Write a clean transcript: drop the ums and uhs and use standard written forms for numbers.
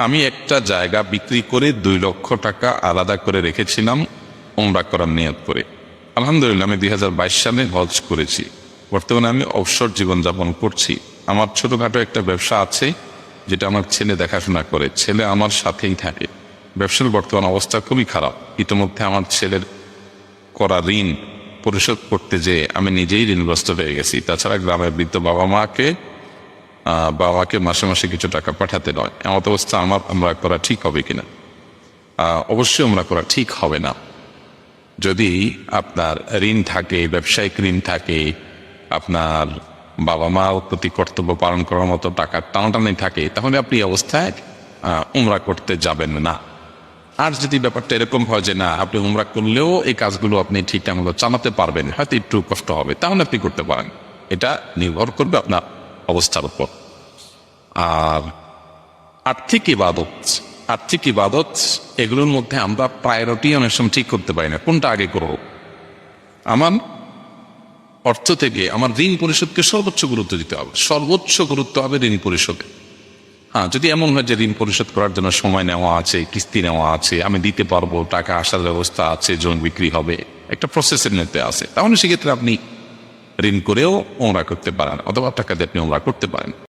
আমি একটা জায়গা বিক্রি করে 2 লক্ষ টাকা আলাদা করে রেখেছিলাম উমরা করার নিয়ত করে। আলহামদুলিল্লাহ আমি 2022 সালে হজ করেছি। বর্তমানে আমি অবসর জীবনযাপন করছি। আমার ছোটখাটো একটা ব্যবসা আছে যেটা আমার ছেলে দেখাশোনা করে, ছেলে আমার সাথেই থাকে। ব্যবসার বর্তমান অবস্থা খুবই খারাপ। ইতিমধ্যে আমার ছেলের করা ঋণ পরিশোধ করতে যে আমি নিজেই ঋণগ্রস্ত হয়ে গেছি। তাছাড়া গ্রামের বৃদ্ধ বাবাকে মাসে মাসে কিছু টাকা পাঠাতে নয়। এমন অবস্থা আমার উমরা করা ঠিক হবে কিনা? অবশ্যই উমরা করা ঠিক হবে না। যদি আপনার ঋণ থাকে, ব্যবসায়িক ঋণ থাকে, আপনার বাবা মার প্রতি কর্তব্য পালন করার মতো টাকা টানাটানি থাকে, তাহলে আপনি এই অবস্থায় উমরা করতে যাবেন না। আর যদি ব্যাপারটা এরকম হয় যে না, আপনি উমরা করলেও এই কাজগুলো আপনি ঠিকঠাক মতো চালাতে পারবেন, হয়তো একটু কষ্ট হবে, তাহলে আপনি করতে পারেন। এটা নির্ভর করবে আপনার অবস্থার উপর। আর আর্থিক ইবাদত এগুলোর মধ্যে আমরা প্রায়োরিটি অনেক সময় ঠিক করতে পারি না, কোনটা আগে করব। আমার অর্থ থেকে আমার ঋণ পরিশোধকে সর্বোচ্চ গুরুত্ব দিতে হবে, সর্বোচ্চ গুরুত্ব হবে ঋণ পরিশোধে। হ্যাঁ, যদি এমন হয় যে ঋণ পরিশোধ করার জন্য সময় নেওয়া আছে, কিস্তি নেওয়া আছে, আমি দিতে পারবো, টাকা আসার ব্যবস্থা আছে, জমি বিক্রি হবে, একটা প্রসেসের নিতে আছে, তাহলে সেক্ষেত্রে আপনি ঋণ করেও উমরা করতে পারেন, অথবা টাকা দিয়ে আপনি উমরা করতে পারেন।